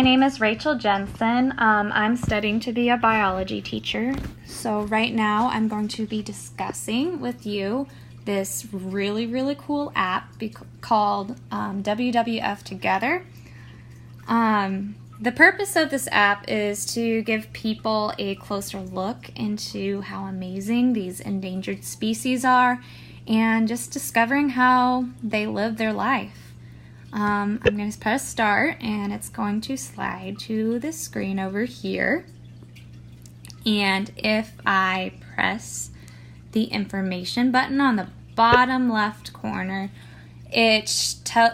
name is Rachel Jensen. I'm studying to be a biology teacher. So right now I'm going to be discussing with you this really cool app called WWF Together. The purpose of this app is to give people a closer look into how amazing these endangered species are and just discovering how they live their life. I'm going to press start and it's going to slide to the screen over here. And if I press the information button on the bottom left corner, it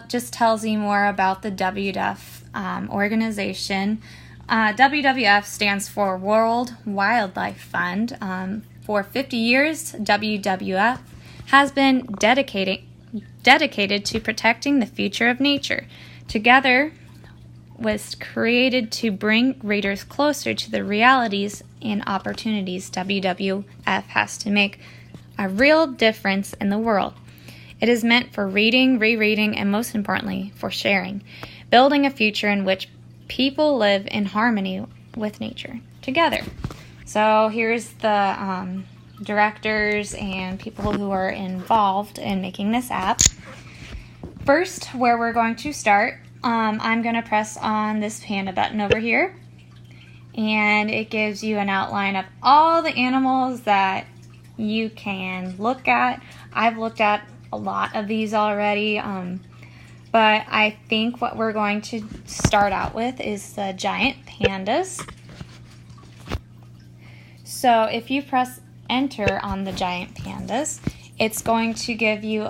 just tells you more about the WWF organization. WWF stands for World Wildlife Fund. For 50 years, WWF has been dedicated to protecting the future of nature. Together was created to bring readers closer to the realities and opportunities WWF has to make a real difference in the world. It is meant for reading, rereading, and most importantly, for sharing, building a future in which people live in harmony with nature together. So here's the directors and people who are involved in making this app. First, where we're going to start, I'm going to press on this panda button over here, and it gives you an outline of all the animals that you can look at. I've looked at a lot of these already, but I think what we're going to start out with is the giant pandas. So if you press enter on the giant pandas, it's going to give you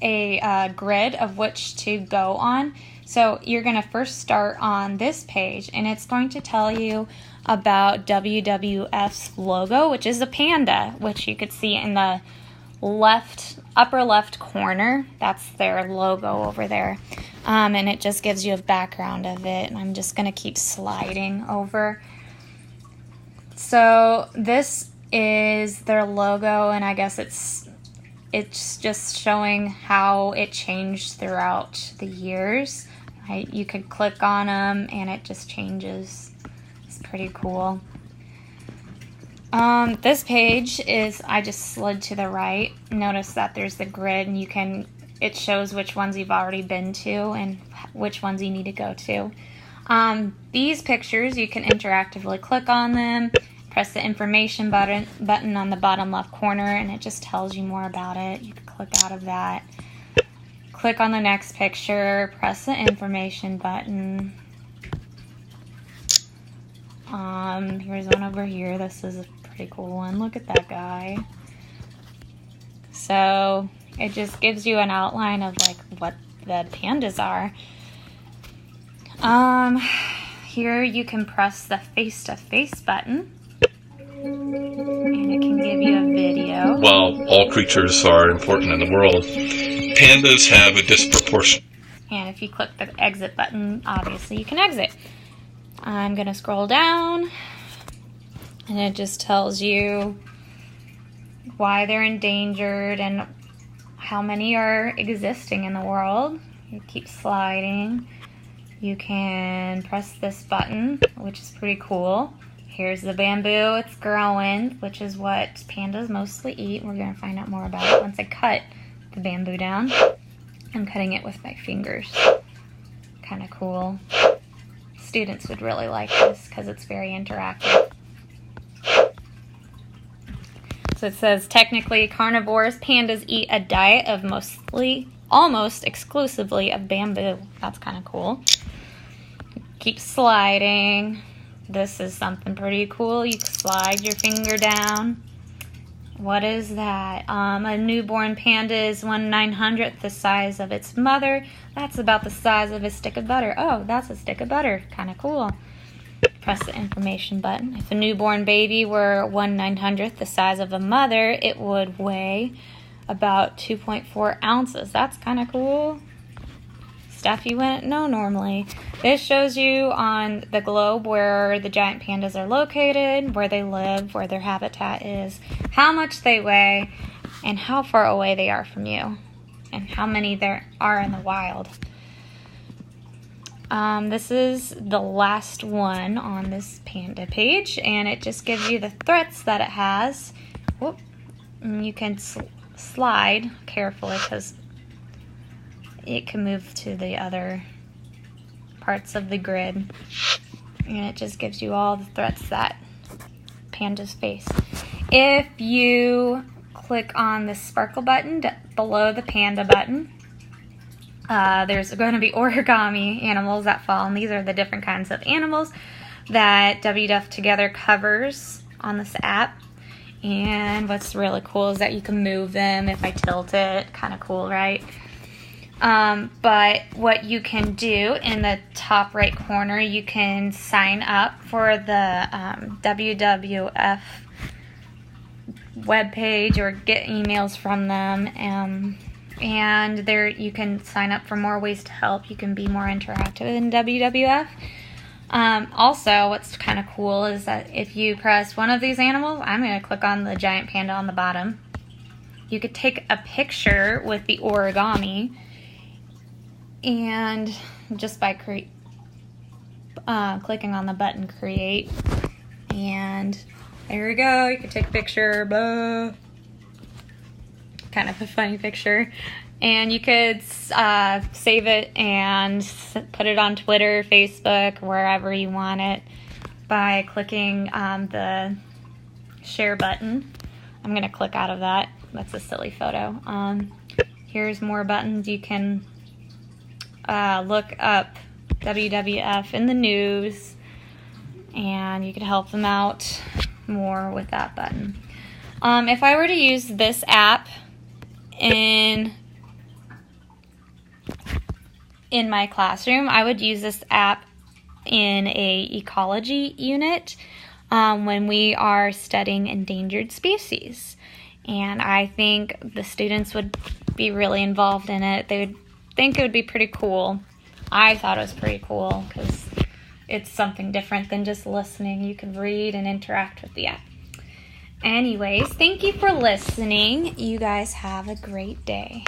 a grid of which to go on. So you're going to first start on this page, and it's going to tell you about WWF's logo, which is a panda, which you could see in the upper left corner. That's their logo over there. And it just gives you a background of it, and I'm just going to keep sliding over. So this is their logo, and I guess it's just showing how it changed throughout the years. Right? You could click on them and it just changes. It's pretty cool. This page is, I just slid to the right. Notice that there's the grid, and it shows which ones you've already been to and which ones you need to go to. These pictures, you can interactively click on them. Press the information button on the bottom left corner, and it just tells you more about it. You can click out of that. Click on the next picture, press the information button. Here's one over here. This is a pretty cool one. Look at that guy. So it just gives you an outline of like what the pandas are. Here you can press the face-to-face button, and it can give you a video. While all creatures are important in the world, pandas have a disproportionate. And if you click the exit button, obviously you can exit. I'm going to scroll down, and it just tells you why they're endangered and how many are existing in the world. You keep sliding. You can press this button, which is pretty cool. Here's the bamboo. It's growing, which is what pandas mostly eat. We're going to find out more about it once I cut the bamboo down. I'm cutting it with my fingers. Kind of cool. Students would really like this because it's very interactive. So it says, technically carnivores, pandas eat a diet of almost exclusively of bamboo. That's kind of cool. Keep sliding. This is something pretty cool. You can slide your finger down. What is that? A newborn panda is 1/900th the size of its mother. That's about the size of a stick of butter. Oh, that's a stick of butter. Kind of cool. Press the information button. If a newborn baby were 1/900th the size of a mother, it would weigh about 2.4 ounces. That's kind of cool. Stuff you wouldn't know normally. This shows you on the globe where the giant pandas are located, where they live, where their habitat is, how much they weigh, and how far away they are from you, and how many there are in the wild. This is the last one on this panda page, and it just gives you the threats that it has. Whoop. And you can slide carefully because it can move to the other parts of the grid. And it just gives you all the threats that pandas face. If you click on the sparkle button below the panda button, there's going to be origami animals that fall, and these are the different kinds of animals that WWF Together covers on this app. And what's really cool is that you can move them if I tilt it. Kind of cool, right? But what you can do in the top right corner, you can sign up for the WWF webpage or get emails from them. And there you can sign up for more ways to help. You can be more interactive in WWF. Also, what's kind of cool is that if you press one of these animals, I'm going to click on the giant panda on the bottom. You could take a picture with the origami, and just by clicking on the button create, and there we go. You can take a picture. Blah. Kind of a funny picture, and you could save it and put it on Twitter, Facebook, wherever you want it by clicking the share button. I'm going to click out of that. That's a silly photo. Here's more buttons. You can look up WWF in the news, and you could help them out more with that button. If I were to use this app in my classroom, I would use this app in a ecology unit when we are studying endangered species. And I think the students would be really involved in it. They would think it would be pretty cool. I thought it was pretty cool because it's something different than just listening. You can read and interact with the app. Anyways, thank you for listening. You guys have a great day.